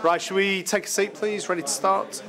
Right, shall we take a seat, please? Ready to start?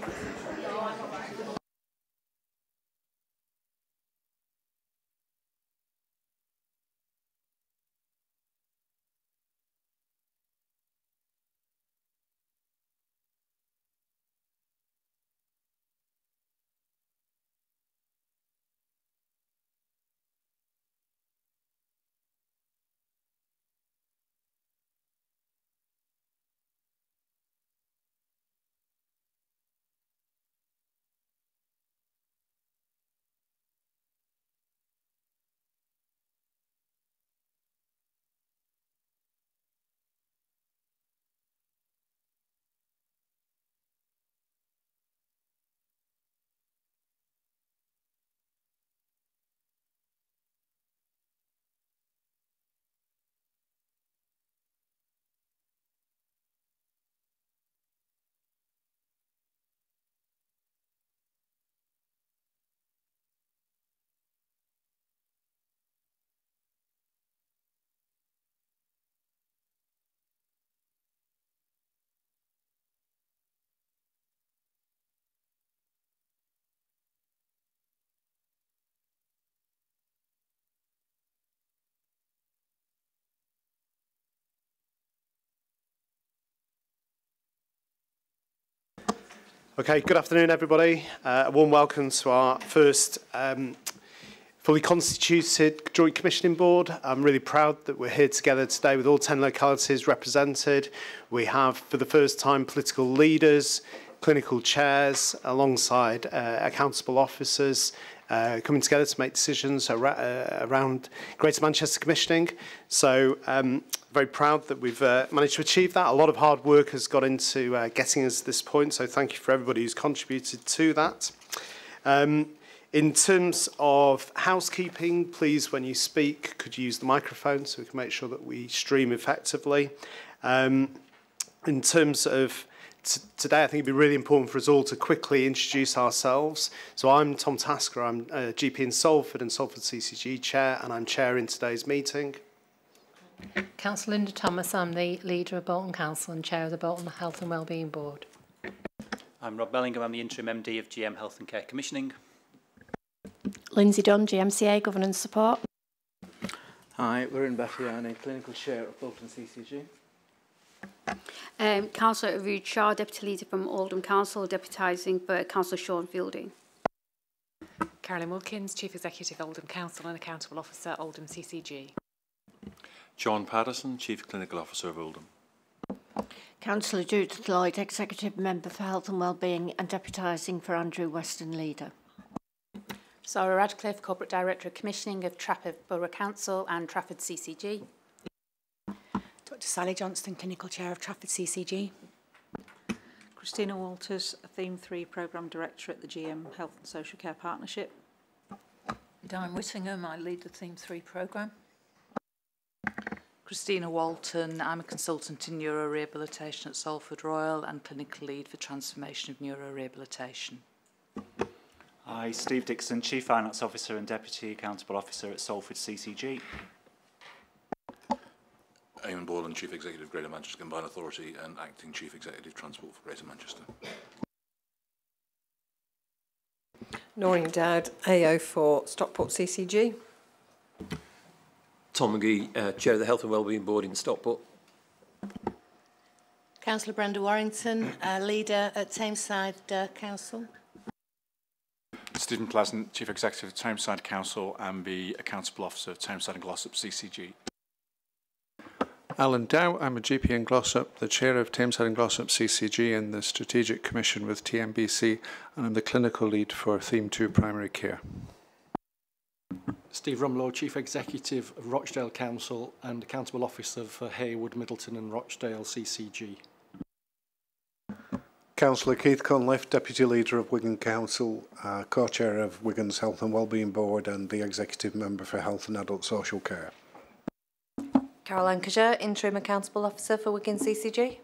Okay, good afternoon, everybody. A warm welcome to our first fully constituted Joint Commissioning Board. I'm really proud that we're here together today with all 10 localities represented. We have, for the first time, political leaders, clinical chairs, alongside accountable officers, coming together to make decisions around Greater Manchester commissioning. So very proud that we've managed to achieve that. A lot of hard work has got into getting us to this point, so thank you for everybody who's contributed to that. In terms of housekeeping, please, when you speak, could you use the microphone so we can make sure that we stream effectively. In terms of today, I think it'd be really important for us all to quickly introduce ourselves. So I'm Tom Tasker, I'm a GP in Salford and Salford CCG Chair, and I'm chairing today's meeting. Councillor Linda Thomas, I'm the leader of Bolton Council and chair of the Bolton Health and Wellbeing Board. I'm Rob Bellingham, I'm the interim MD of GM Health and Care Commissioning. Lindsay Dunn, Gmca Governance Support. Hi, we're in Baffiani, Clinical Chair of Bolton CCG. Councillor Rude Shaw, Deputy Leader from Oldham Council, deputising for Councillor Sean Fielding. Carolyn Wilkins, Chief Executive Oldham Council and Accountable Officer Oldham CCG. John Patterson, Chief Clinical Officer of Oldham. Councillor Judith Lloyd, Executive Member for Health and Wellbeing and deputising for Andrew Weston, Leader. Sarah Radcliffe, Corporate Director of Commissioning of Trafford Borough Council and Trafford CCG. Dr Sally Johnston, Clinical Chair of Trafford CCG. Christina Walters, Theme 3 Programme Director at the GM Health and Social Care Partnership. Diane Whittingham, I lead the Theme 3 programme. Christina Walton, I'm a consultant in neurorehabilitation at Salford Royal and clinical lead for transformation of neurorehabilitation. Hi, Steve Dixon, Chief Finance Officer and Deputy Accountable Officer at Salford CCG. Eamon Borland, Chief Executive Greater Manchester Combined Authority and Acting Chief Executive Transport for Greater Manchester. Noreen Dowd, AO for Stockport CCG. Tom McGee, Chair of the Health and Wellbeing Board in Stockport. Councillor Brenda Warrington, Leader at Tameside Council. Stephen Pleasant, Chief Executive of Tameside Council and the Accountable Officer of Tameside and Glossop CCG. Alan Dow, I'm a GP in Glossop, the Chair of Tameside and Glossop CCG and the Strategic Commission with TMBC, and I'm the Clinical Lead for Theme 2 Primary Care. Steve Rumlow, Chief Executive of Rochdale Council and Accountable Officer for Haywood, Middleton and Rochdale CCG. Councillor Keith Cunliffe, Deputy Leader of Wigan Council, Co-Chair of Wigan's Health and Wellbeing Board and the Executive Member for Health and Adult Social Care. Carol Lancashire, Interim Accountable Officer for Wigan CCG.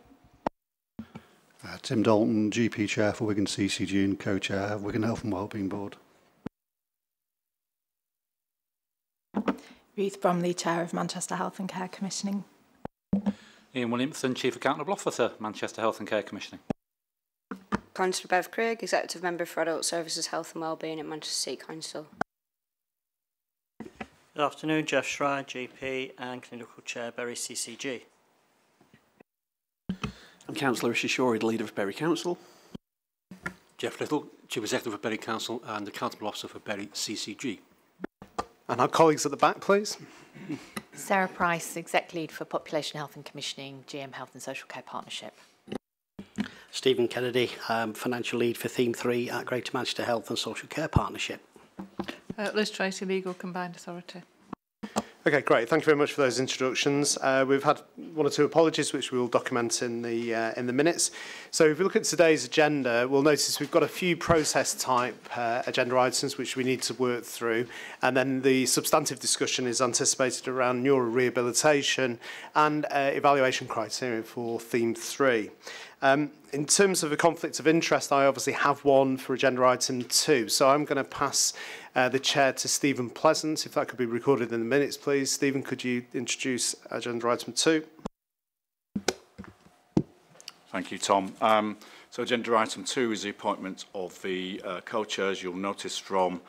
Tim Dalton, GP Chair for Wigan CCG and Co-Chair of Wigan Health and Wellbeing Board. Ruth Bromley, Chair of Manchester Health and Care Commissioning. Ian Williamson, Chief Accountable Officer, Manchester Health and Care Commissioning. Councillor Bev Craig, Executive Member for Adult Services, Health and Wellbeing at Manchester City Council. Good afternoon, Jeff Schreier, GP and Clinical Chair, Bury CCG. I'm Councillor Rishi Shorey, Leader of Bury Council. Jeff Little, Chief Executive of Bury Council and Accountable Officer for Bury CCG. And our colleagues at the back, please. Sarah Price, Exec Lead for Population Health and Commissioning, GM Health and Social Care Partnership. Stephen Kennedy, Financial Lead for Theme 3 at Greater Manchester Health and Social Care Partnership. Liz Tracy, Legal Combined Authority. Okay, great. Thank you very much for those introductions. We've had one or two apologies, which we will document in the minutes. So if we look at today's agenda, we'll notice we've got a few process-type agenda items which we need to work through, and then the substantive discussion is anticipated around neuro-rehabilitation and evaluation criteria for Theme 3. In terms of a conflict of interest, I obviously have one for agenda item 2. So I'm going to pass the chair to Stephen Pleasant. If that could be recorded in the minutes, please. Stephen, could you introduce agenda item 2? Thank you, Tom. So agenda item 2 is the appointment of the co-chairs. You'll notice from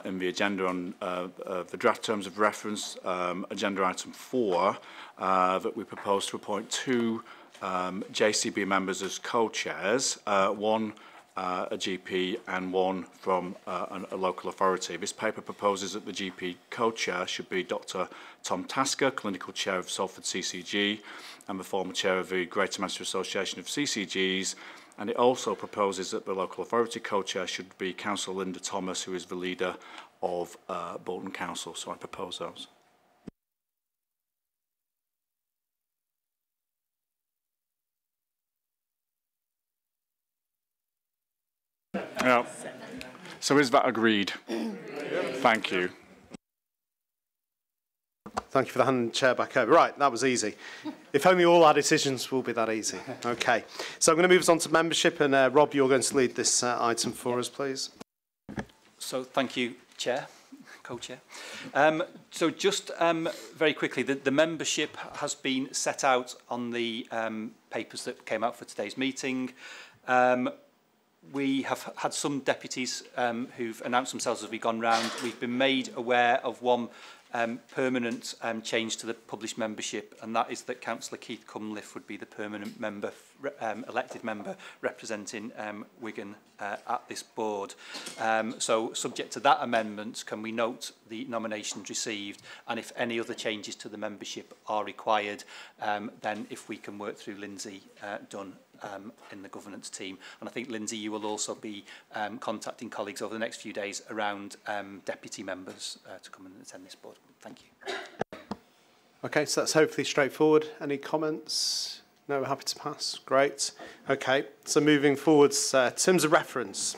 in the agenda on the draft terms of reference, agenda item 4, that we propose to appoint 2 JCB members as co-chairs, one a GP and one from a local authority. This paper proposes that the GP co-chair should be Dr. Tom Tasker, Clinical Chair of Salford CCG and the former Chair of the Greater Manchester Association of CCGs, and it also proposes that the local authority co-chair should be Councillor Linda Thomas, who is the leader of Bolton Council. So I propose those. Yeah. So is that agreed? Thank you. Thank you for the hand chair back over. Right, that was easy. If only all our decisions will be that easy. Okay. So I'm going to move us on to membership, and Rob, you're going to lead this item for us, please. So thank you, Chair, Co-Chair. So just very quickly, the membership has been set out on the papers that came out for today's meeting. We have had some deputies who've announced themselves as we've gone round. We've been made aware of one permanent change to the published membership, and that is that Councillor Keith Cunliffe would be the permanent member, elected member representing Wigan at this board. So subject to that amendment, can we note the nominations received, and if any other changes to the membership are required, then if we can work through Lindsay Dunn in the governance team. And I think, Lindsay, you will also be contacting colleagues over the next few days around deputy members to come and attend this board. Thank you. Okay, so that's hopefully straightforward. Any comments? No, we're happy to pass. Great. Okay, so moving forwards, terms of reference.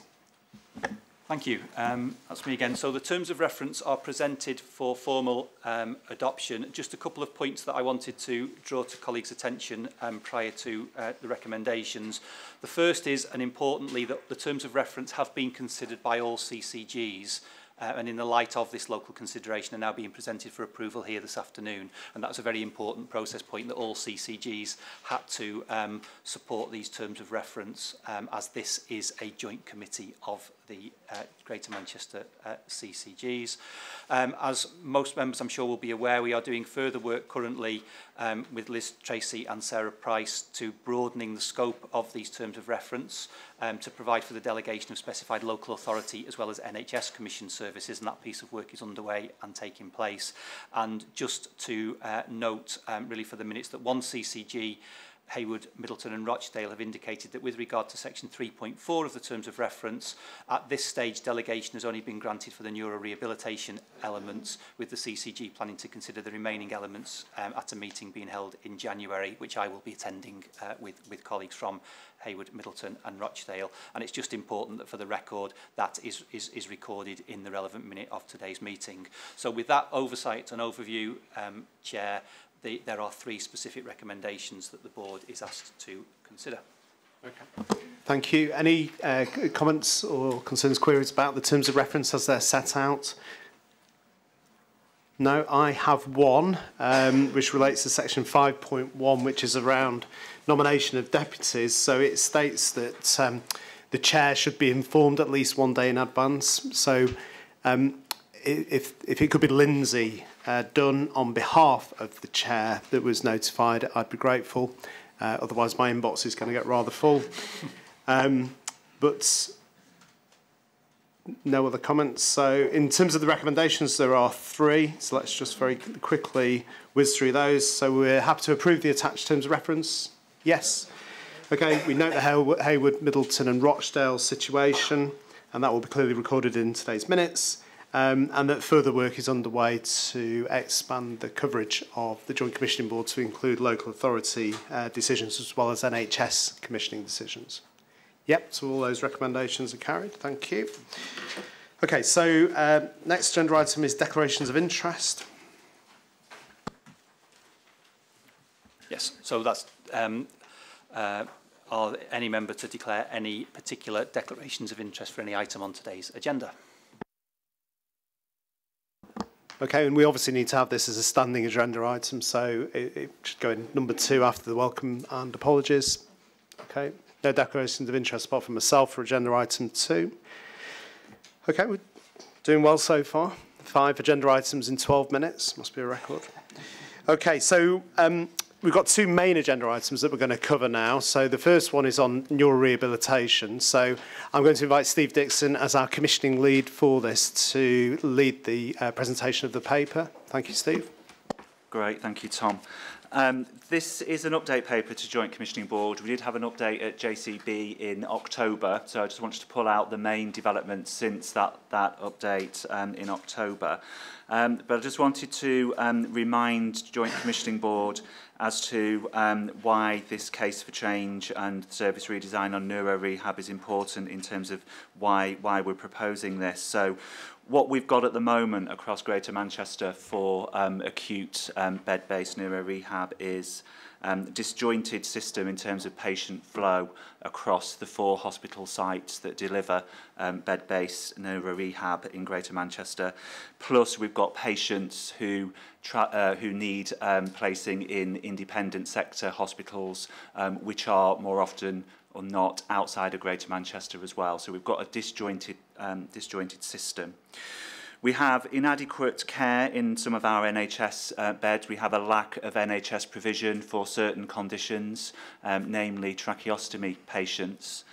Thank you. That's me again. So the terms of reference are presented for formal adoption. Just a couple of points that I wanted to draw to colleagues' attention prior to the recommendations. The first is, and importantly, that the terms of reference have been considered by all CCGs, and in the light of this local consideration are now being presented for approval here this afternoon. And that's a very important process point, that all CCGs had to support these terms of reference, as this is a joint committee of the Greater Manchester CCGs. As most members I'm sure will be aware, we are doing further work currently with Liz Tracy and Sarah Price to broadening the scope of these terms of reference to provide for the delegation of specified local authority as well as NHS Commission services, and that piece of work is underway and taking place. And just to note, really for the minutes, that one CCG, Haywood, Middleton and Rochdale, have indicated that with regard to section 3.4 of the terms of reference, at this stage delegation has only been granted for the neuro-rehabilitation elements, with the CCG planning to consider the remaining elements at a meeting being held in January, which I will be attending with colleagues from Haywood, Middleton and Rochdale. And it's just important that for the record that is recorded in the relevant minute of today's meeting. So with that oversight and overview, Chair, there are 3 specific recommendations that the board is asked to consider. Okay. Thank you. Any comments or concerns, queries about the terms of reference as they're set out? No, I have one, which relates to section 5.1, which is around nomination of deputies. So it states that the chair should be informed at least 1 day in advance. So if it could be Lindsay done on behalf of the chair that was notified, I'd be grateful. Otherwise, my inbox is going to get rather full. But no other comments. So in terms of the recommendations, there are 3. So let's just very quickly whiz through those. So we're happy to approve the attached terms of reference. Yes. Okay, we note the Haywood, Middleton and Rochdale situation, and that will be clearly recorded in today's minutes, and that further work is underway to expand the coverage of the Joint Commissioning Board to include local authority decisions as well as NHS commissioning decisions. Yep, so all those recommendations are carried. Thank you. Okay, so next agenda item is declarations of interest. Yes, so that's are any member to declare any particular declarations of interest for any item on today's agenda? Okay, and we obviously need to have this as a standing agenda item, so it should go in number 2 after the welcome and apologies. Okay, no declarations of interest apart from myself for agenda item 2. Okay, we're doing well so far. 5 agenda items in 12 minutes, must be a record. Okay, so we've got 2 main agenda items that we're going to cover now. So the first one is on neurorehabilitation. So I'm going to invite Steve Dixon as our commissioning lead for this to lead the presentation of the paper. Thank you, Steve. Great, thank you, Tom. This is an update paper to Joint Commissioning Board. We did have an update at JCB in October, so I just wanted to pull out the main developments since that update in October. But I just wanted to remind Joint Commissioning Board as to why this case for change and service redesign on neuro rehab is important in terms of why we're proposing this. So what we've got at the moment across Greater Manchester for acute bed-based neuro rehab is disjointed system in terms of patient flow across the 4 hospital sites that deliver bed-based neuro rehab in Greater Manchester. Plus, we've got patients who need placing in independent sector hospitals, which are more often or not outside of Greater Manchester as well. So we've got a disjointed system. We have inadequate care in some of our NHS beds. We have a lack of NHS provision for certain conditions, namely tracheostomy patients.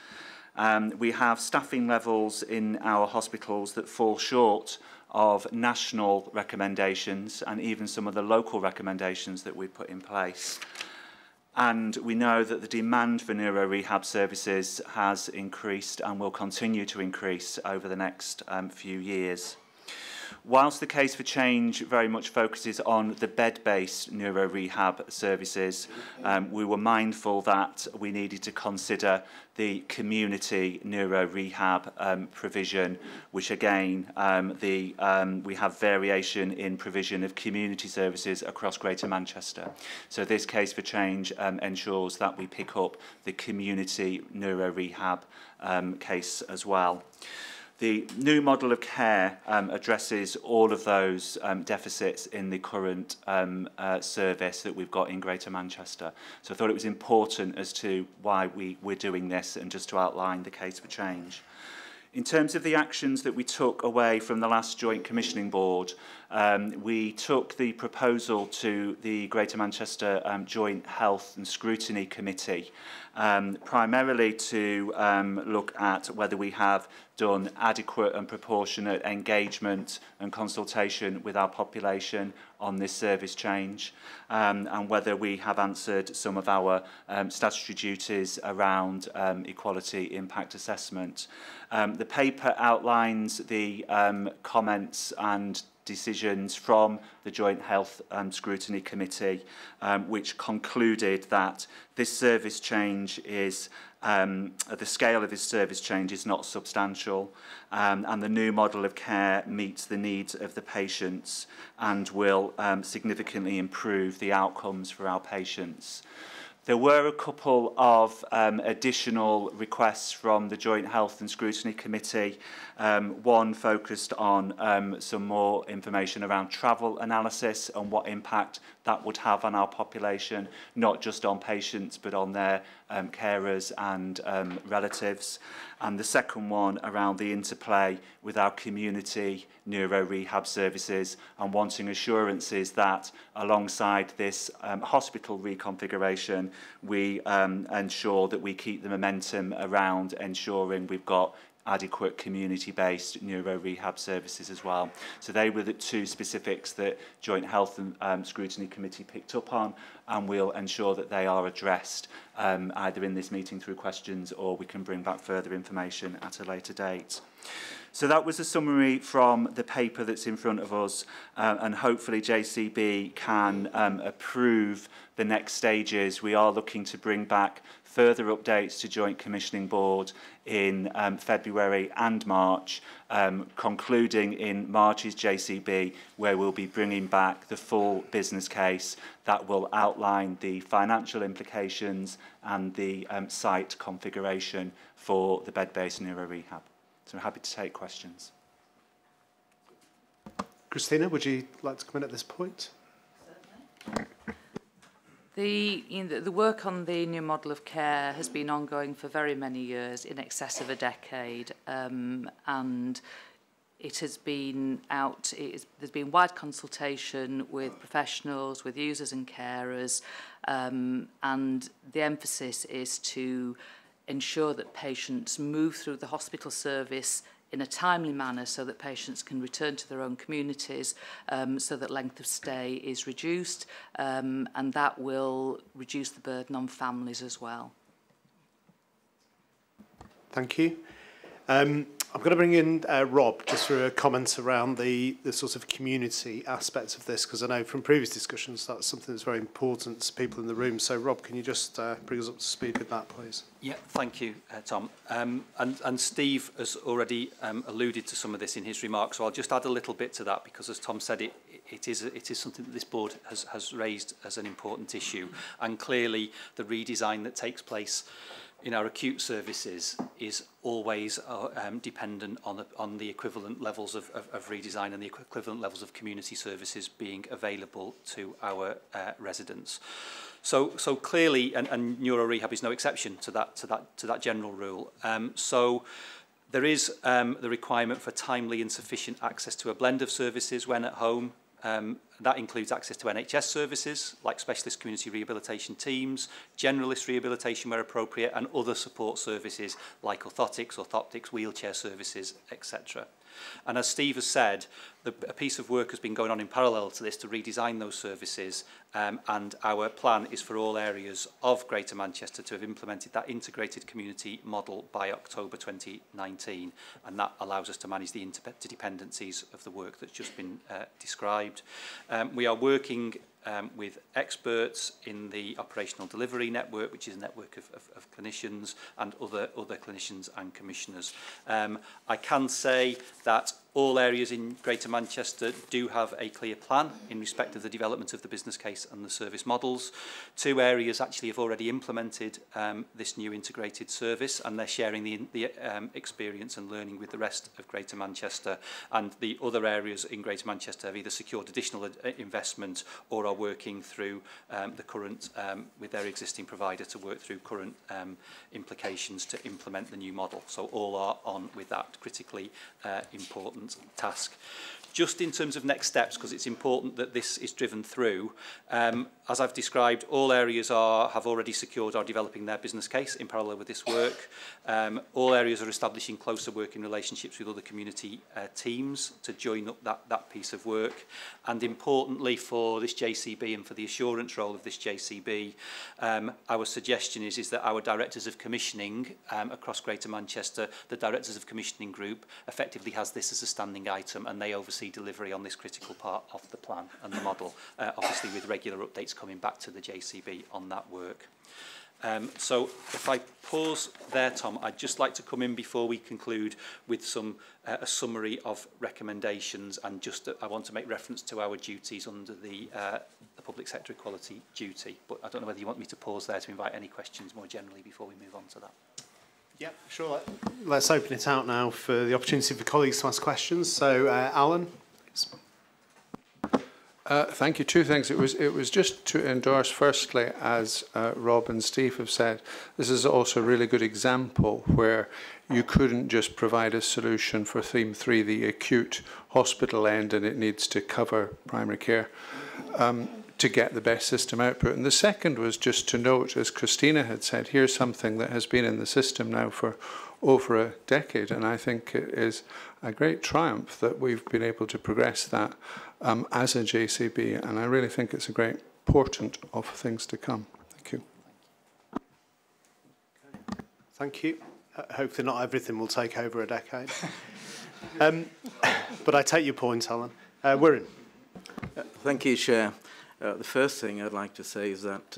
We have staffing levels in our hospitals that fall short of national recommendations and even some of the local recommendations that we put in place. And we know that the demand for neuro rehab services has increased and will continue to increase over the next few years. Whilst the case for change very much focuses on the bed-based neuro rehab services, we were mindful that we needed to consider the community neuro rehab provision, which again, we have variation in provision of community services across Greater Manchester. So this case for change ensures that we pick up the community neuro rehab case as well. The new model of care addresses all of those deficits in the current service that we've got in Greater Manchester. So I thought it was important as to why we're doing this and just to outline the case for change. In terms of the actions that we took away from the last Joint Commissioning Board, we took the proposal to the Greater Manchester Joint Health and Scrutiny Committee, primarily to look at whether we have done adequate and proportionate engagement and consultation with our population on this service change, and whether we have answered some of our statutory duties around equality impact assessment. The paper outlines the comments and decisions from the Joint Health and Scrutiny Committee, which concluded that this service change is, the scale of this service change is not substantial, and the new model of care meets the needs of the patients and will significantly improve the outcomes for our patients. There were a couple of additional requests from the Joint Health and Scrutiny Committee. One focused on some more information around travel analysis and what impact that would have on our population, not just on patients but on their carers and relatives. And the second one around the interplay with our community neuro rehab services and wanting assurances that alongside this hospital reconfiguration, we ensure that we keep the momentum around ensuring we've got adequate community-based neuro rehab services as well. So they were the two specifics that Joint Health and Scrutiny Committee picked up on, and we'll ensure that they are addressed either in this meeting through questions or we can bring back further information at a later date. So that was a summary from the paper that's in front of us, and hopefully JCB can approve the next stages. We are looking to bring back further updates to Joint Commissioning Board in February and March, concluding in March's JCB, where we'll be bringing back the full business case that will outline the financial implications and the site configuration for the bed-based neuro rehab. So I'm happy to take questions. Christina, would you like to come in at this point? The work on the new model of care has been ongoing for very many years, in excess of a decade, and it has been out. There's been wide consultation with professionals, with users and carers, and the emphasis is to ensure that patients move through the hospital service in a timely manner so that patients can return to their own communities, so that length of stay is reduced, and that will reduce the burden on families as well. Thank you. I'm going to bring in Rob just for a comment around the sort of community aspects of this, because I know from previous discussions that's something that's very important to people in the room. So Rob, can you just bring us up to speed with that, please? Yeah, thank you, Tom. And Steve has already alluded to some of this in his remarks, so I'll just add a little bit to that, because as Tom said, it is something that this board has raised as an important issue, and clearly the redesign that takes place in our acute services is always dependent on the equivalent levels of redesign and the equivalent levels of community services being available to our residents. So clearly, and neuro rehab is no exception to that general rule. So there is the requirement for timely and sufficient access to a blend of services when at home. That includes access to NHS services like specialist community rehabilitation teams, generalist rehabilitation where appropriate, and other support services like orthotics, wheelchair services, etc. And as Steve has said, a piece of work has been going on in parallel to this to redesign those services, and our plan is for all areas of Greater Manchester to have implemented that integrated community model by October 2019, and that allows us to manage the interdependencies of the work that's just been described. We are working with experts in the operational delivery network, which is a network of clinicians and other clinicians and commissioners. I can say that all areas in Greater Manchester do have a clear plan in respect of the development of the business case and the service models. 2 areas actually have already implemented this new integrated service, and they're sharing the experience and learning with the rest of Greater Manchester. And the other areas in Greater Manchester have either secured additional investment or are working through the current, with their existing provider, to work through current implications to implement the new model. So all are on with that critically important task. Just in terms of next steps, because it's important that this is driven through, as I've described, all areas have already secured or developing their business case in parallel with this work. All areas are establishing closer working relationships with other community teams to join up that piece of work. And importantly for this JCB and for the assurance role of this JCB, our suggestion is that our Directors of Commissioning across Greater Manchester, the Directors of Commissioning group, effectively has this as a standing item, and they oversee delivery on this critical part of the plan and the model, obviously with regular updates coming back to the JCB on that work. So if I pause there, Tom, I'd just like to come in before we conclude with a summary of recommendations, and just I want to make reference to our duties under the public sector equality duty. But I don't know whether you want me to pause there to invite any questions more generally before we move on to that. Yeah, sure. Let's open it out now for the opportunity for colleagues to ask questions. So, Alan. Thank you. Two things. It was just to endorse, firstly, as Rob and Steve have said, this is also a really good example where you couldn't just provide a solution for theme 3, the acute hospital end, and it needs to cover primary care to get the best system output. And the second was just to note, as Christina had said, here's something that has been in the system now for over a decade, and I think it is a great triumph that we've been able to progress that as a JCB, and I really think it's a great portent of things to come. Thank you. Thank you. Hopefully not everything will take over a decade. But I take your point, Alan. Wirren. Thank you, Chair. The first thing I'd like to say is that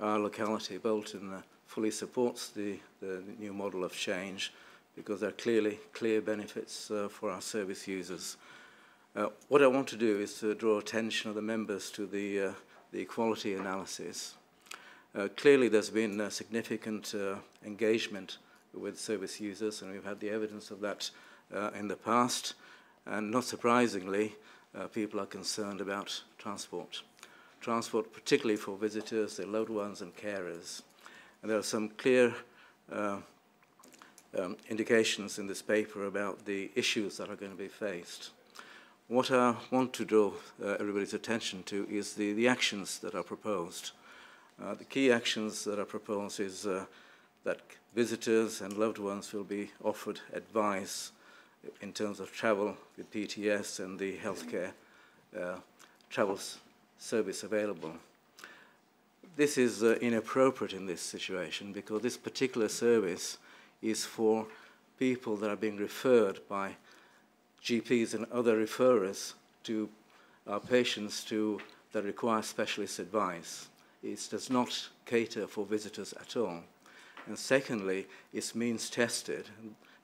our locality, Bolton, fully supports the new model of change because there are clearly clear benefits for our service users. What I want to do is to draw attention of the members to the equality analysis. Clearly there's been significant engagement with service users, and we've had the evidence of that in the past, and not surprisingly people are concerned about transport. Transport particularly for visitors, their loved ones and carers. And there are some clear indications in this paper about the issues that are going to be faced. What I want to draw everybody's attention to is the actions that are proposed. The key actions that are proposed is that visitors and loved ones will be offered advice in terms of travel with PTS and the healthcare travel service available. This is inappropriate in this situation because this particular service is for people that are being referred by GPs and other referrers to our patients that require specialist advice. It does not cater for visitors at all. And secondly, it's means tested,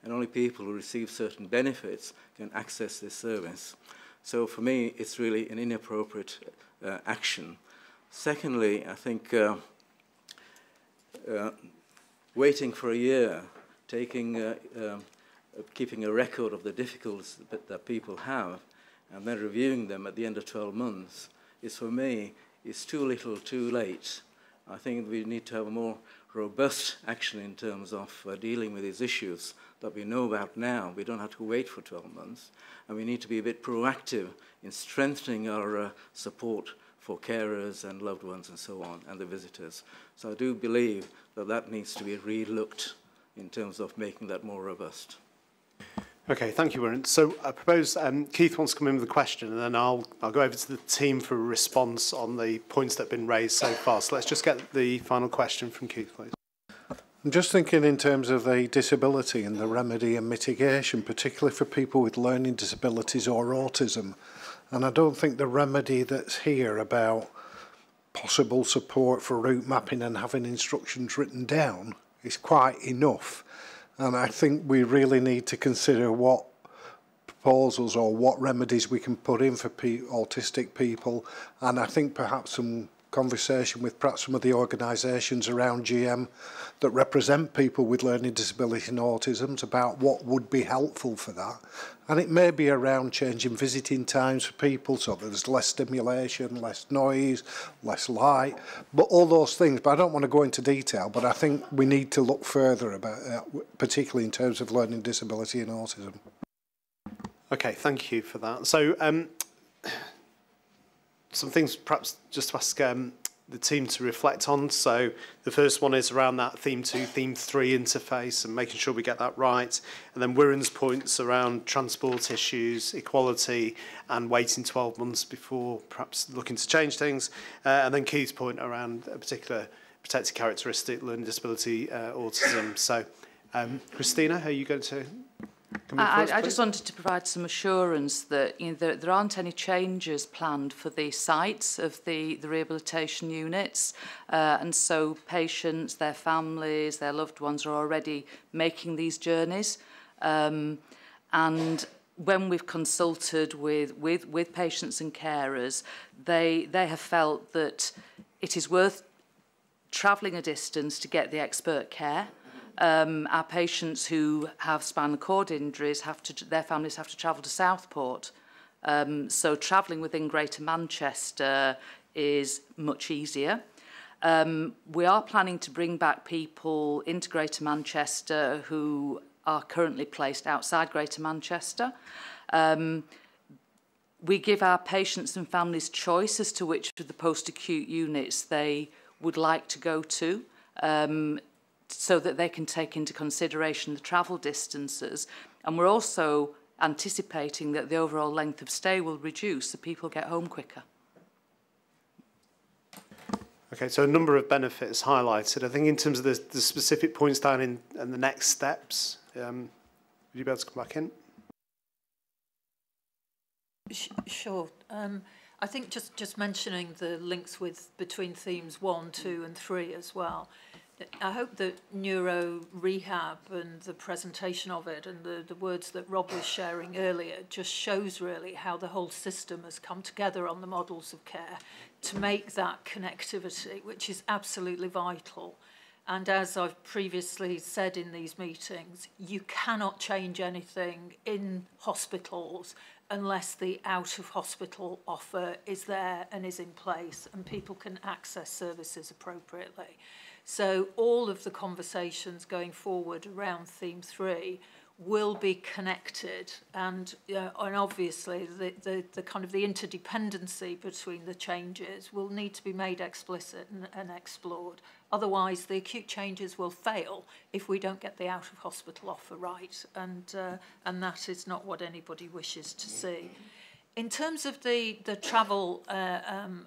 and only people who receive certain benefits can access this service. So for me, it's really an inappropriate action. Secondly, I think waiting for a year, keeping a record of the difficulties that people have, and then reviewing them at the end of 12 months, is for me, is too little, too late. I think we need to have a more robust action in terms of dealing with these issues that we know about now. We don't have to wait for 12 months, and we need to be a bit proactive in strengthening our support for carers and loved ones and so on, and the visitors. So I do believe that that needs to be re-looked in terms of making that more robust. Okay, thank you, Wirren. So I propose Keith wants to come in with a question, and then I'll go over to the team for a response on the points that have been raised so far. So let's just get the final question from Keith, please. I'm just thinking in terms of the disability and the remedy and mitigation, particularly for people with learning disabilities or autism. And I don't think the remedy that's here about possible support for route mapping and having instructions written down is quite enough. And I think we really need to consider what proposals or what remedies we can put in for autistic people. And I think perhaps some conversation with perhaps some of the organisations around GM that represent people with learning disability and autism about what would be helpful for that. And it may be around changing visiting times for people so there's less stimulation, less noise, less light, but all those things. But I don't want to go into detail, but I think we need to look further about that, particularly in terms of learning disability and autism. Okay, thank you for that. So some things perhaps just to ask the team to reflect on. So the first one is around that theme 2, theme 3 interface and making sure we get that right. And then Wirren's points around transport issues, equality, and waiting 12 months before perhaps looking to change things. And then Keith's point around a particular protected characteristic, learning disability, autism. So Christina, are you going to come in first, I just wanted to provide some assurance that there aren't any changes planned for the sites of the rehabilitation units, and so patients, their families, their loved ones are already making these journeys, and when we've consulted with patients and carers, they have felt that it is worth travelling a distance to get the expert care. Our patients who have spinal cord injuries their families have to travel to Southport. So travelling within Greater Manchester is much easier. We are planning to bring back people into Greater Manchester who are currently placed outside Greater Manchester. We give our patients and families choice as to which of the post-acute units they would like to go to, so that they can take into consideration the travel distances. And we're also anticipating that the overall length of stay will reduce so people get home quicker. Okay, so a number of benefits highlighted. I think in terms of the specific points down in and the next steps, would you be able to come back in? Sure. I think just mentioning the links between themes 1, 2 and 3 as well. I hope that neuro rehab and the presentation of it and the words that Rob was sharing earlier just shows really how the whole system has come together on the models of care to make that connectivity, which is absolutely vital. And as I've previously said in these meetings, you cannot change anything in hospitals unless the out-of-hospital offer is there and is in place and people can access services appropriately. So all of the conversations going forward around theme 3 will be connected, and obviously the kind of the interdependency between the changes will need to be made explicit and explored. Otherwise, the acute changes will fail if we don't get the out-of-hospital offer right, and that is not what anybody wishes to see. In terms of the travel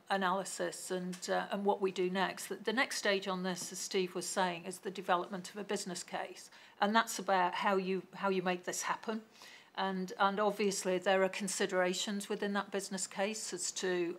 analysis and what we do next, the next stage on this, as Steve was saying, is the development of a business case, and that's about how you make this happen. And obviously there are considerations within that business case as to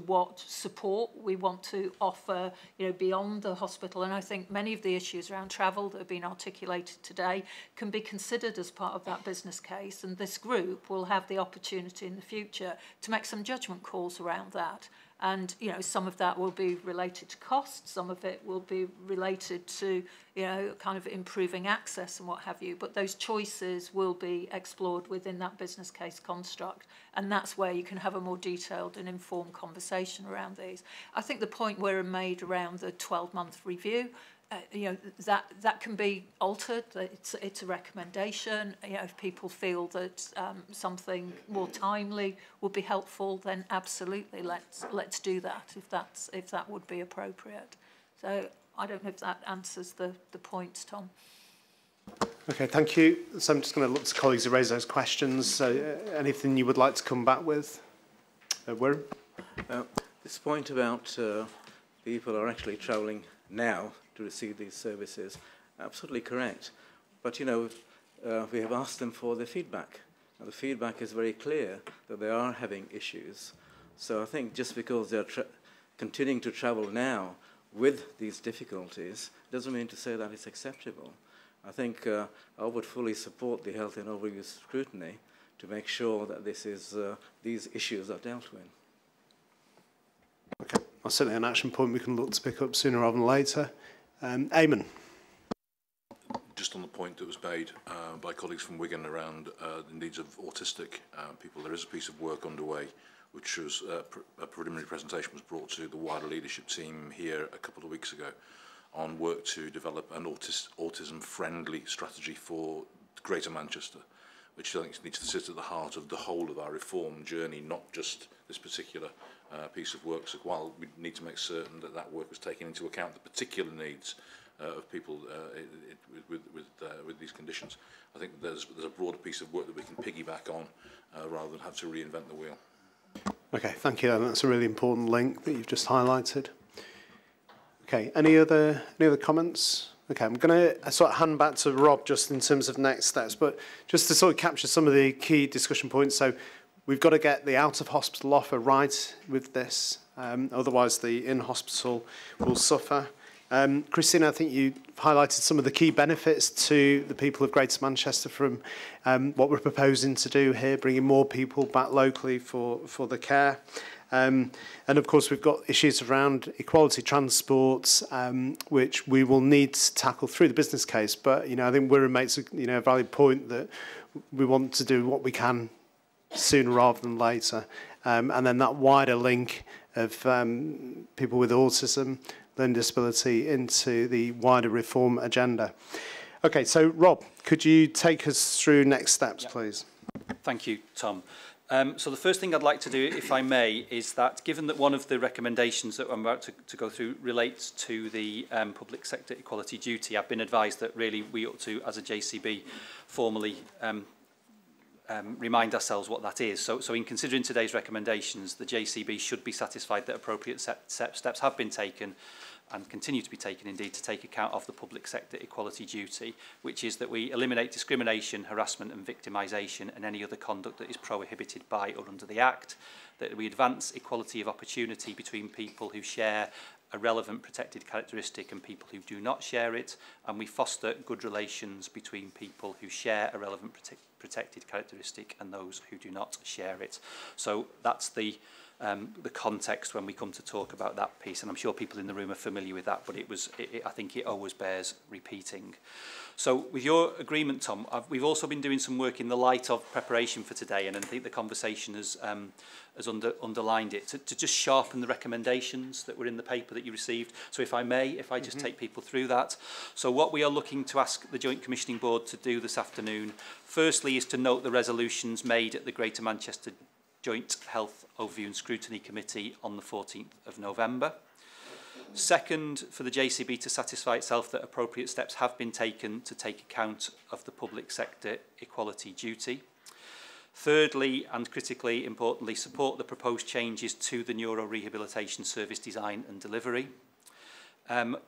what support we want to offer, beyond the hospital. And I think many of the issues around travel that have been articulated today can be considered as part of that business case. And this group will have the opportunity in the future to make some judgment calls around that. And, some of that will be related to costs, some of it will be related to, kind of improving access and what have you. But those choices will be explored within that business case construct. And that's where you can have a more detailed and informed conversation around these. I think the point where made around the 12-month review, that can be altered. It's a recommendation. If people feel that something more timely would be helpful, then absolutely let's do that if that would be appropriate. So I don't know if that answers the points, Tom. Okay, thank you. So I'm just going to look to colleagues to raise those questions. So anything you would like to come back with? Wirral? This point about people are actually travelling now to receive these services, absolutely correct. But, we have asked them for their feedback. And the feedback is very clear that they are having issues. So I think just because they're continuing to travel now with these difficulties doesn't mean to say that it's acceptable. I think I would fully support the health and overuse scrutiny to make sure that these issues are dealt with. Okay, well, certainly an action point we can look to pick up sooner rather than later. Eamon. Just on the point that was made by colleagues from Wigan around the needs of autistic people, there is a piece of work underway which was a preliminary presentation was brought to the wider leadership team here a couple of weeks ago on work to develop an autism-friendly strategy for Greater Manchester, which I think needs to sit at the heart of the whole of our reform journey, not just this particular piece of work. So while we need to make certain that that work was taken into account, the particular needs of people with these conditions, I think there's a broader piece of work that we can piggyback on rather than have to reinvent the wheel. Okay, thank you. That's a really important link that you've just highlighted. Okay, any other comments? Okay, I'm going to sort of hand back to Rob just in terms of next steps, but just to sort of capture some of the key discussion points. So we've got to get the out-of-hospital offer right with this, otherwise the in-hospital will suffer. Christina, I think you highlighted some of the key benefits to the people of Greater Manchester from what we're proposing to do here, bringing more people back locally for the care. And of course, we've got issues around equality transport, which we will need to tackle through the business case. But, I think Wirral makes a valid point that we want to do what we can sooner rather than later. And then that wider link of people with autism, learning disability into the wider reform agenda. Okay, so Rob, could you take us through next steps, please? Thank you, Tom. So the first thing I'd like to do, if I may, is that given that one of the recommendations that I'm about to go through relates to the public sector equality duty, I've been advised that really we ought to, as a JCB, formally remind ourselves what that is. So in considering today's recommendations, the JCB should be satisfied that appropriate steps have been taken and continue to be taken, indeed, to take account of the public sector equality duty, which is that we eliminate discrimination, harassment and victimisation and any other conduct that is prohibited by or under the Act, that we advance equality of opportunity between people who share a relevant protected characteristic and people who do not share it, and we foster good relations between people who share a relevant protected characteristic and those who do not share it. So that's the context when we come to talk about that piece, and I'm sure people in the room are familiar with that, but I think it always bears repeating. So with your agreement, Tom, we've also been doing some work in the light of preparation for today, and I think the conversation has underlined it, to just sharpen the recommendations that were in the paper that you received. So if I just take people through that. So what we are looking to ask the Joint Commissioning Board to do this afternoon, firstly, is to note the resolutions made at the Greater Manchester Joint Health Overview and Scrutiny Committee on the 14th of November. Second, for the JCB to satisfy itself that appropriate steps have been taken to take account of the public sector equality duty. Thirdly, and critically importantly, support the proposed changes to the neuro rehabilitation service design and delivery.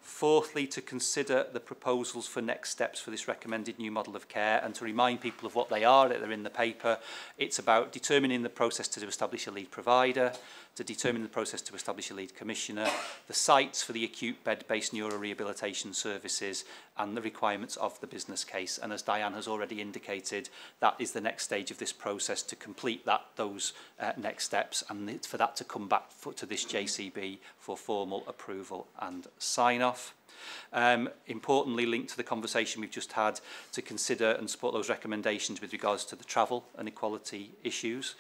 Fourthly, to consider the proposals for next steps for this recommended new model of care, and to remind people of what they are, that they're in the paper. It's about determining the process to establish a lead provider, to determine the process to establish a lead commissioner, the sites for the acute bed-based neuro-rehabilitation services, and the requirements of the business case. And as Diane has already indicated, that is the next stage of this process, to complete those next steps, and for that to come back to this JCB for formal approval and sign-off. Importantly, linked to the conversation we've just had, to consider and support those recommendations with regards to the travel and equality issues.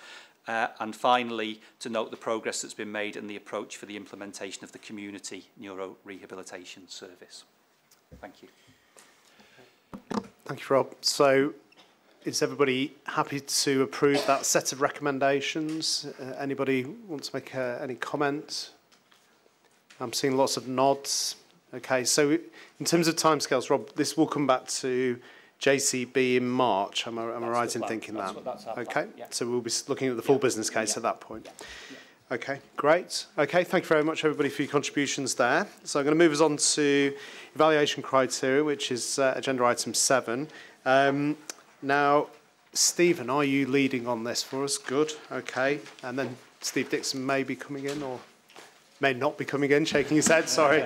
And finally, to note the progress that's been made and the approach for the implementation of the community neuro rehabilitation service. Thank you. Thank you, Rob. So is everybody happy to approve that set of recommendations? Anybody want to make any comments? I'm seeing lots of nods. Okay, so in terms of timescales, Rob, this will come back to JCB in March. Am I right in thinking that? Okay, yeah. So we'll be looking at the full business case at that point. Yeah. Okay, great. Okay, thank you very much, everybody, for your contributions there. So I'm going to move us on to evaluation criteria, which is agenda item 7. Now, Stephen, are you leading on this for us? Good. Okay, and then Steve Dixon may be coming in, or may not be coming in, shaking his head. Sorry,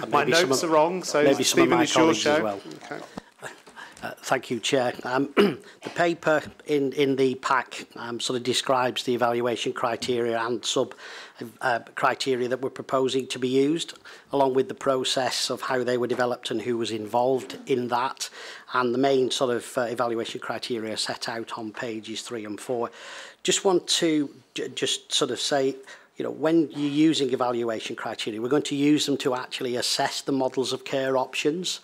my notes are wrong. So maybe Stephen, it's your show. As well. Okay. Thank you, Chair. The paper in the pack sort of describes the evaluation criteria and criteria that we're proposing to be used, along with the process of how they were developed and who was involved in that. And the main sort of evaluation criteria set out on pages 3 and 4. Just want to just sort of say, you know, when you're using evaluation criteria, we're going to use them to actually assess the models of care options.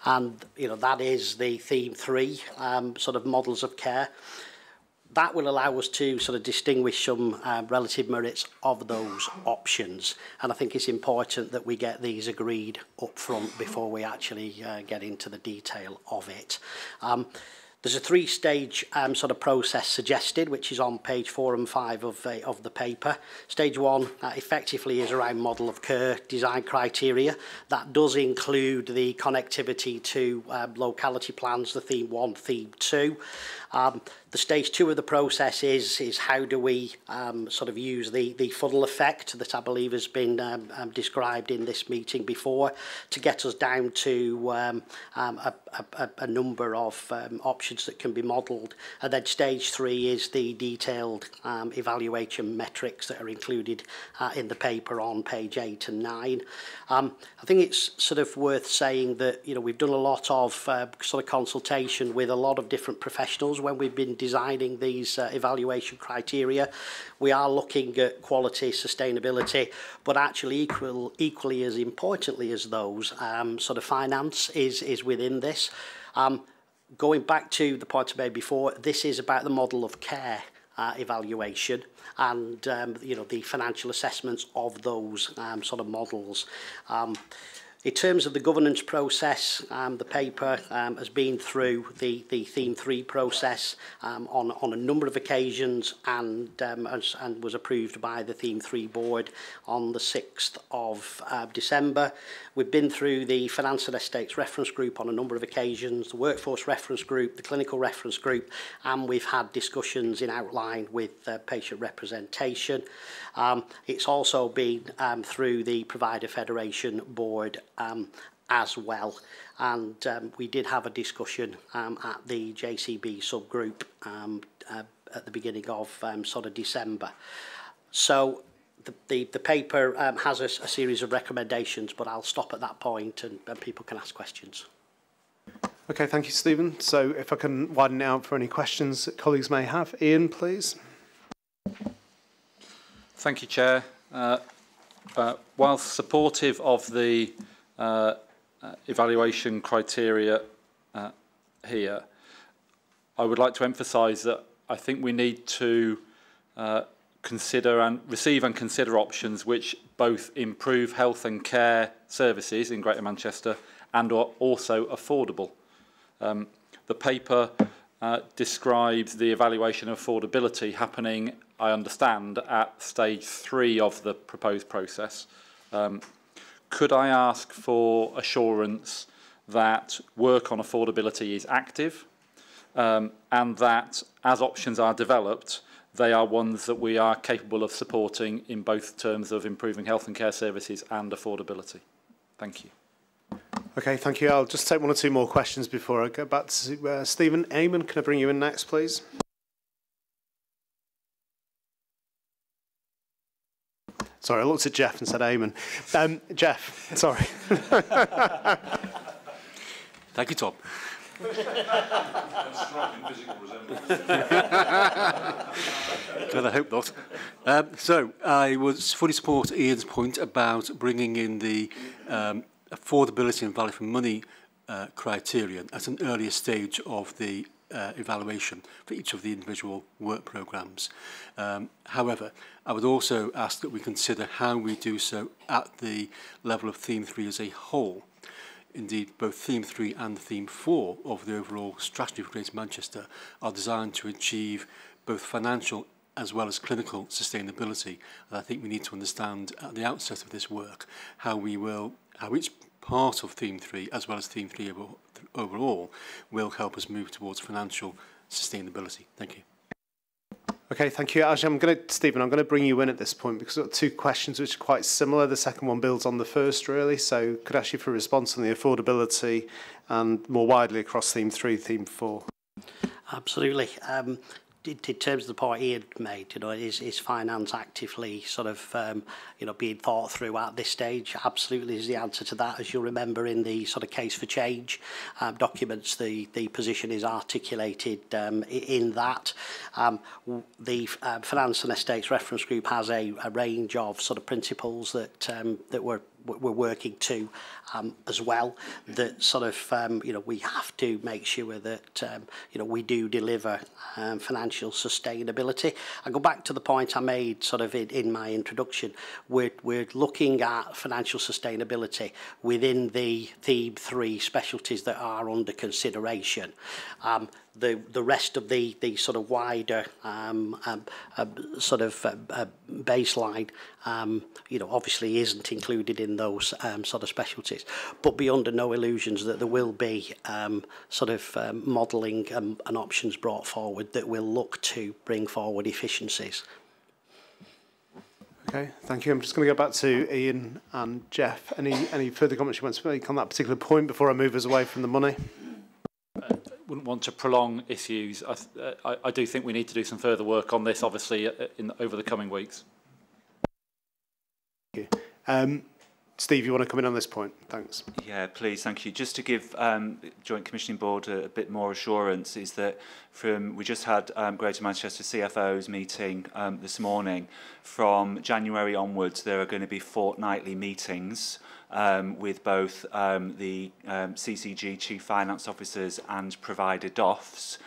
And, you know, that is the theme 3 sort of models of care. That will allow us to sort of distinguish some relative merits of those options. And I think it's important that we get these agreed up front before we actually get into the detail of it. There's a three-stage sort of process suggested, which is on page 4 and 5 of the paper. Stage 1 effectively is around model of care design criteria. That does include the connectivity to locality plans, the theme 1, theme 2. The stage 2 of the process is how do we sort of use the funnel effect that I believe has been described in this meeting before to get us down to a number of options that can be modelled. And then stage 3 is the detailed evaluation metrics that are included in the paper on page 8 and 9. I think it's sort of worth saying that, you know, we've done a lot of sort of consultation with a lot of different professionals when we've been designing these evaluation criteria. We are looking at quality, sustainability, but actually equally as importantly as those, sort of finance is within this. Going back to the point I made before, this is about the model of care evaluation and you know, the financial assessments of those sort of models. In terms of the governance process, the paper has been through the Theme 3 process on a number of occasions and was approved by the Theme 3 board on the 6th of December. We've been through the Finance and Estates Reference Group on a number of occasions, the Workforce Reference Group, the Clinical Reference Group, and we've had discussions in outline with patient representation. It's also been through the Provider Federation board as well, and we did have a discussion at the JCB subgroup at the beginning of sort of December. So the paper has a series of recommendations, but I'll stop at that point and people can ask questions. Okay, thank you, Stephen. So if I can widen it out for any questions that colleagues may have. Ian, please. Thank you, Chair. Whilst supportive of the evaluation criteria here, I would like to emphasise that I think we need to consider and receive and consider options which both improve health and care services in Greater Manchester and are also affordable. The paper describes the evaluation of affordability happening, I understand, at stage 3 of the proposed process. Could I ask for assurance that work on affordability is active and that as options are developed, they are ones that we are capable of supporting in both terms of improving health and care services and affordability? Thank you. Okay, thank you. I'll just take one or two more questions before I go back to Stephen. Eamon, can I bring you in next, please? Sorry, I looked at Jeff and said Eamon. Jeff, sorry. Thank you, Tom. God, I hope not. So I would fully support Ian's point about bringing in the affordability and value for money criterion at an earlier stage of the evaluation for each of the individual work programmes. However, I would also ask that we consider how we do so at the level of Theme 3 as a whole. Indeed, both Theme 3 and Theme 4 of the overall strategy for Greater Manchester are designed to achieve both financial as well as clinical sustainability. And I think we need to understand at the outset of this work how each part of Theme 3 as well as Theme 3 overall will help us move towards financial sustainability. Thank you. Okay, thank you. Actually, Stephen, I'm going to bring you in at this point because I've got two questions which are quite similar. The second one builds on the first, really. So could I ask you for a response on the affordability and more widely across Theme 3, Theme 4? Absolutely. In terms of the point Ian made, you know, is finance actively sort of, you know, being thought through at this stage? Absolutely is the answer to that. As you'll remember in the sort of case for change documents, the position is articulated in that. The Finance and Estates Reference Group has a range of sort of principles that we're working to as well, that sort of, you know, we have to make sure that, you know, we do deliver financial sustainability. I go back to the point I made sort of in my introduction. We're looking at financial sustainability within the Theme 3 specialties that are under consideration. the rest of the sort of wider baseline, you know, obviously isn't included in those sort of specialties. But be under no illusions that there will be modelling and options brought forward that will look to bring forward efficiencies. Okay, thank you. I'm just going to go back to Ian and Jeff. Any further comments you want to make on that particular point before I move us away from the money? Wouldn't want to prolong issues. I do think we need to do some further work on this, obviously, over the coming weeks. Thank you. Steve, you want to come in on this point? Thanks. Yeah, please, thank you. Just to give Joint Commissioning Board a bit more assurance is that we just had Greater Manchester CFO's meeting this morning. From January onwards, there are going to be fortnightly meetings with both the CCG Chief Finance Officers and provider DOFs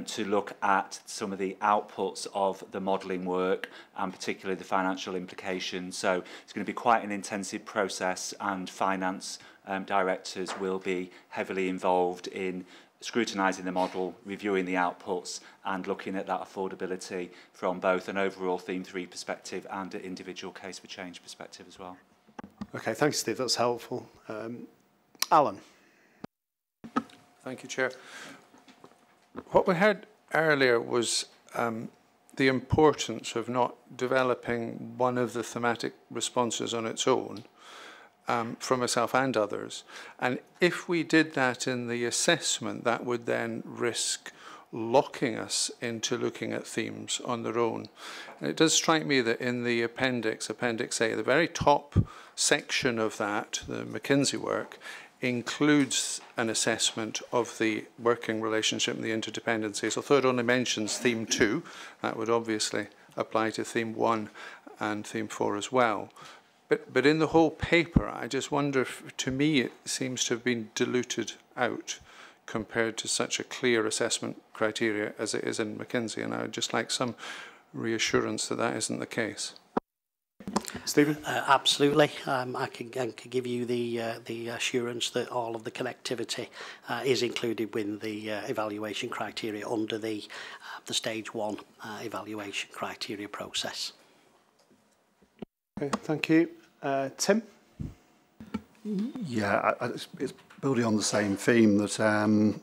to look at some of the outputs of the modelling work and particularly the financial implications. So it's going to be quite an intensive process, and finance directors will be heavily involved in scrutinising the model, reviewing the outputs and looking at that affordability from both an overall Theme 3 perspective and an individual case for change perspective as well. Okay, thanks, Steve. That's helpful. Alan. Thank you, Chair. What we heard earlier was the importance of not developing one of the thematic responses on its own from myself and others. And if we did that in the assessment, that would then risk locking us into looking at themes on their own. And it does strike me that in the Appendix A, the very top section of that, the McKinsey work, includes an assessment of the working relationship and the interdependencies. Although it only mentions Theme 2, that would obviously apply to Theme 1 and Theme 4 as well. But in the whole paper, I just wonder if, to me, it seems to have been diluted out compared to such a clear assessment criteria as it is in McKinsey, and I would just like some reassurance that that isn't the case. Stephen? Absolutely. I can give you the assurance that all of the connectivity is included within the evaluation criteria under the stage 1 evaluation criteria process. Okay, thank you. Tim? Yeah, it's building on the same theme that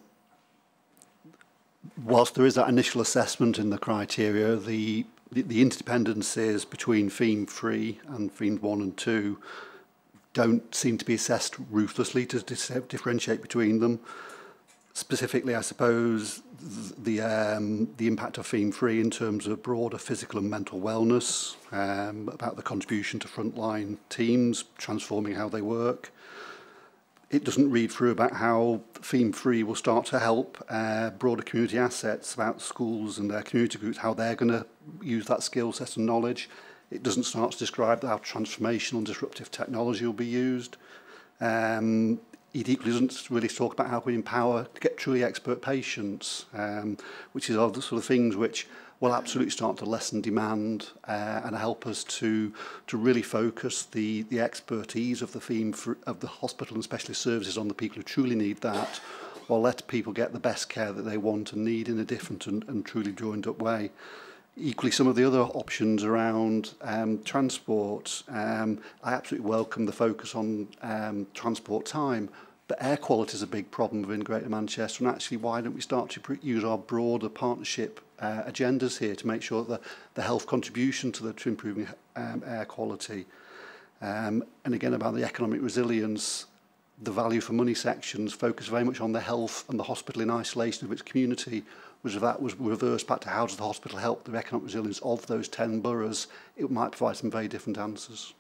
whilst there is that initial assessment in the criteria, the interdependencies between Theme 3 and Themes 1 and 2 don't seem to be assessed ruthlessly to differentiate between them. Specifically, I suppose, the impact of Theme 3 in terms of broader physical and mental wellness, about the contribution to frontline teams, transforming how they work. It doesn't read through about how Theme 3 will start to help broader community assets, about schools and their community groups, how they're going to use that skill set and knowledge. It doesn't start to describe how transformational and disruptive technology will be used. It equally doesn't really talk about how we empower to get truly expert patients, which is all the sort of things which will absolutely start to lessen demand and help us to really focus the expertise of the theme of the hospital and specialist services on the people who truly need that, while let people get the best care that they want and need in a different and truly joined up way. Equally, some of the other options around transport, I absolutely welcome the focus on transport time, but air quality is a big problem within Greater Manchester, and actually why don't we start to use our broader partnership agendas here to make sure that the health contribution to improving air quality, and again about the economic resilience, the value for money sections focus very much on the health and the hospital in isolation of its community, which if that was reversed back to how does the hospital help the economic resilience of those 10 boroughs, it might provide some very different answers.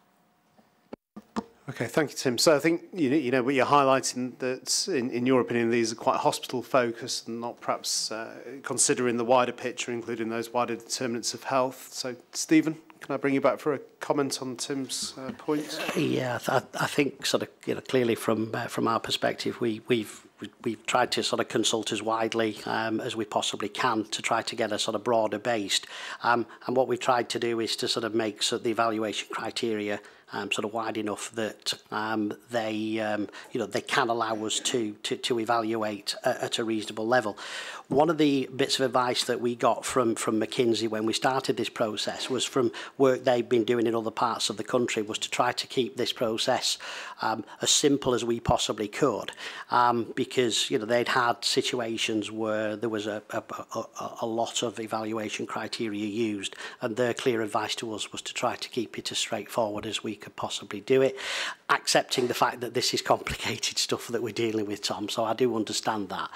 Okay, thank you, Tim. So I think you know what you're highlighting, that in your opinion these are quite hospital focused and not perhaps considering the wider picture, including those wider determinants of health. So Stephen, can I bring you back for a comment on Tim's points? Yeah, I think sort of clearly from our perspective, we've tried to sort of consult as widely as we possibly can to try to get a sort of broader based. And what we've tried to do is to sort of make the evaluation criteria sort of wide enough that they can allow us to evaluate at a reasonable level. One of the bits of advice that we got from McKinsey when we started this process was from work they've been doing in other parts of the country, was to try to keep this process as simple as we possibly could, because they'd had situations where there was a lot of evaluation criteria used, and their clear advice to us was to try to keep it as straightforward as we could possibly do it, accepting the fact that this is complicated stuff that we're dealing with, Tom, so I do understand that.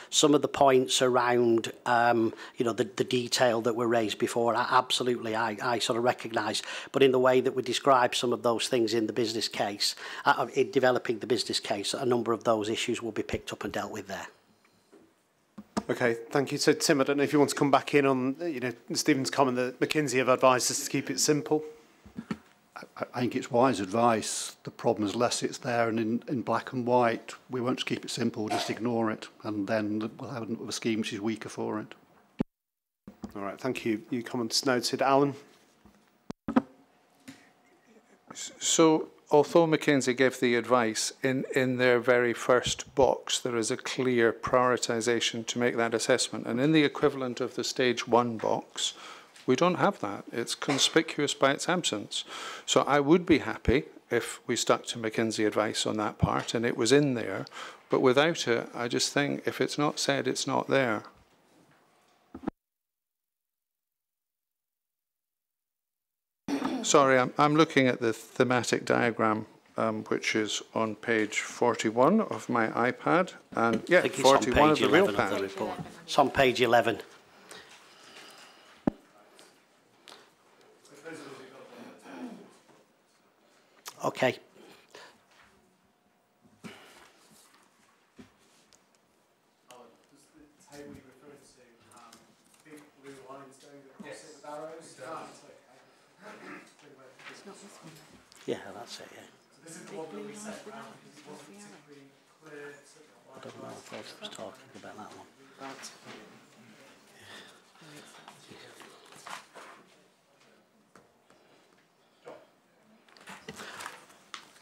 Some of the points around the detail that were raised before, absolutely I sort of recognise, but in the way that we describe some of those things in the business case, in developing the business case, a number of those issues will be picked up and dealt with there. Okay, thank you. So Tim, I don't know if you want to come back in on Stephen's comment that McKinsey have advised us to keep it simple. I think it's wise advice. The problem is less it's there and in black and white, we won't just keep it simple, we'll just ignore it, and then we'll have a scheme which is weaker for it. All right, thank you. Your comments noted. Alan? So, although McKinsey gave the advice, in their very first box, there is a clear prioritisation to make that assessment. And in the equivalent of the stage 1 box, we don't have that. It's conspicuous by its absence. So I would be happy if we stuck to McKinsey advice on that part and it was in there. But without it, I just think if it's not said, it's not there. Sorry, I'm looking at the thematic diagram, which is on page 41 of my iPad. And yeah, 41 of the real pad. It's on page 11. Okay. Yeah, that's it, yeah. So this is the one that we set around because it wasn't particularly clear. I don't know, I thought I was talking about that one. That's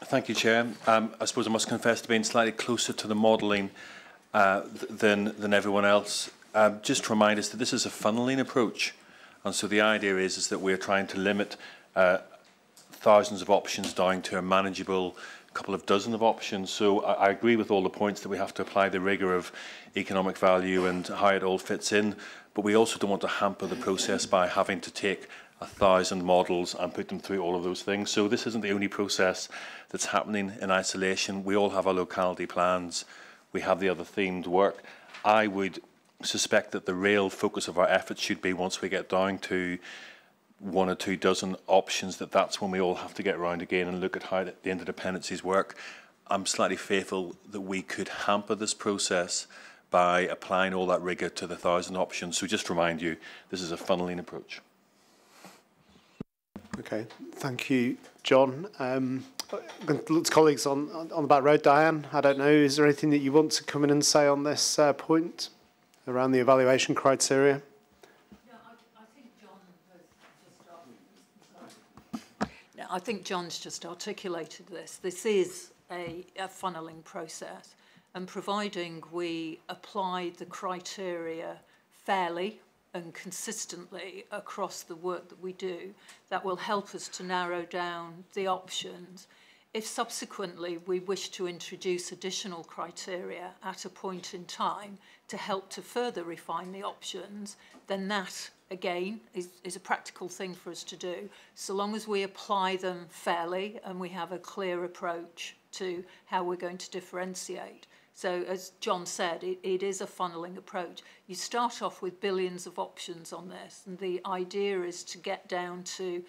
Thank you, Chair. I suppose I must confess to being slightly closer to the modelling than everyone else. Just to remind us that this is a funnelling approach, and so the idea is that we're trying to limit thousands of options down to a manageable couple of dozen of options. So I agree with all the points that we have to apply the rigour of economic value and how it all fits in, but we also don't want to hamper the process by having to take 1,000 models and put them through all of those things. So this isn't the only process that's happening in isolation. We all have our locality plans. We have the other themed work. I would suspect that the real focus of our efforts should be, once we get down to 1 or 2 dozen options, that's when we all have to get around again and look at how the interdependencies work. I'm slightly fearful that we could hamper this process by applying all that rigour to the 1,000 options. So just to remind you, this is a funnelling approach. Okay, thank you, John. Lots of colleagues on the back row. Diane, I don't know, is there anything that you want to come in and say on this point around the evaluation criteria? I think John's just articulated this. This is a funnelling process, and providing we apply the criteria fairly and consistently across the work that we do, that will help us to narrow down the options. If subsequently we wish to introduce additional criteria at a point in time to help to further refine the options, then that, again, is a practical thing for us to do, so long as we apply them fairly and we have a clear approach to how we're going to differentiate. So as John said, it is a funneling approach. You start off with billions of options on this, and the idea is to get down to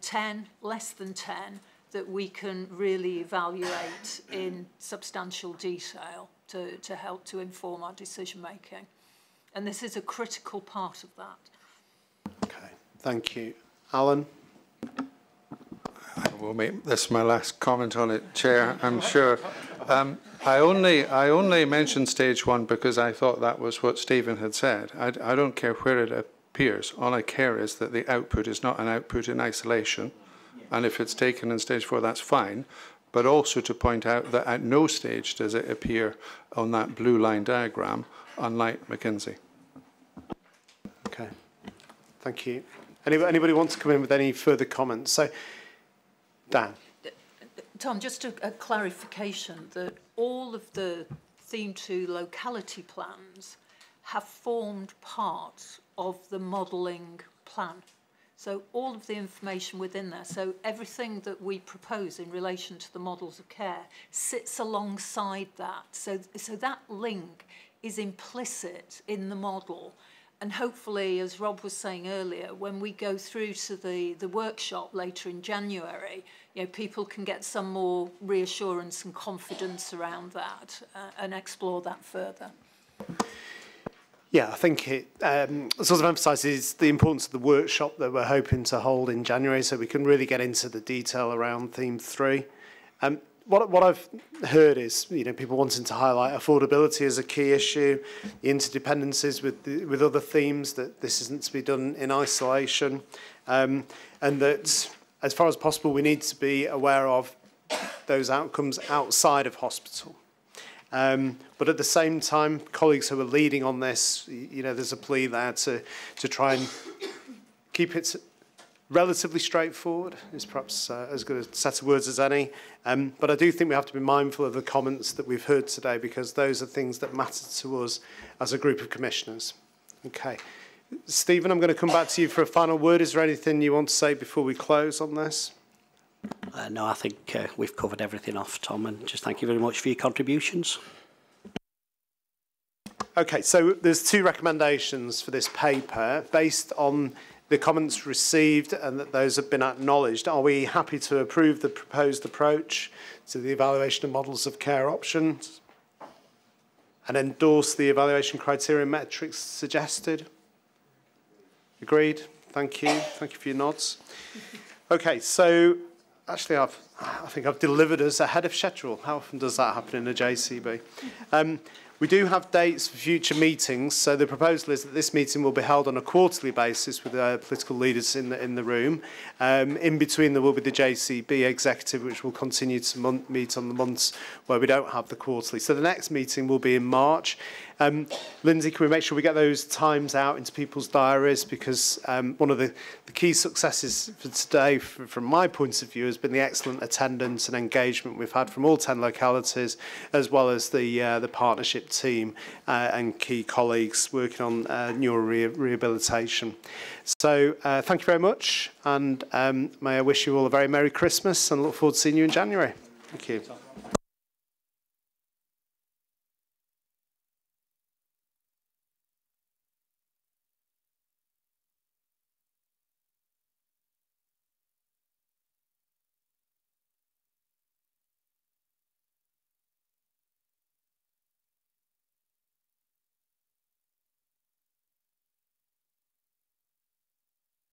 10, less than 10, that we can really evaluate in substantial detail to help to inform our decision making. And this is a critical part of that. Okay, thank you. Alan? I will make this my last comment on it, Chair, I'm sure. I only mentioned stage 1 because I thought that was what Stephen had said. I don't care where it appears. All I care is that the output is not an output in isolation, And if it's taken in stage 4, that's fine. But also to point out that at no stage does it appear on that blue line diagram, unlike McKinsey. Okay, thank you. Anybody want to come in with any further comments? So, Dan. Tom, just a clarification that all of the Theme 2 locality plans have formed part of the modelling plan. So all of the information within there, so everything that we propose in relation to the models of care sits alongside that. So that link is implicit in the model. And hopefully, as Rob was saying earlier, when we go through to the workshop later in January, you know, people can get some more reassurance and confidence around that and explore that further. Yeah, I think it sort of emphasises the importance of the workshop that we're hoping to hold in January, so we can really get into the detail around Theme 3. What I've heard is, you know, people wanting to highlight affordability as a key issue, the interdependencies with other themes, that this isn't to be done in isolation, and that as far as possible we need to be aware of those outcomes outside of hospital. But at the same time, colleagues who are leading on this, you know, there's a plea there to try and keep it relatively straightforward, is perhaps as good a set of words as any. But I do think we have to be mindful of the comments that we've heard today, because those are things that matter to us as a group of commissioners. Okay. Stephen, I'm going to come back to you for a final word. Is there anything you want to say before we close on this? No, I think we've covered everything off, Tom, and just thank you very much for your contributions. Okay, so there's 2 recommendations for this paper based on the comments received and that those have been acknowledged. Are we happy to approve the proposed approach to the evaluation of models of care options and endorse the evaluation criteria and metrics suggested? Agreed? Thank you. Thank you for your nods. Okay, so actually I think I've delivered us ahead of schedule. How often does that happen in a JCB? We do have dates for future meetings, so the proposal is that this meeting will be held on a quarterly basis with political leaders in the room. In between there will be the JCB executive, which will continue to meet on the months where we don't have the quarterly. So the next meeting will be in March. Lindsay, can we make sure we get those times out into people's diaries, because one of the key successes for today, from my point of view, has been the excellent attendance and engagement we've had from all 10 localities, as well as the partnership team and key colleagues working on neuro rehabilitation. So thank you very much, and may I wish you all a very Merry Christmas, and look forward to seeing you in January. Thank you.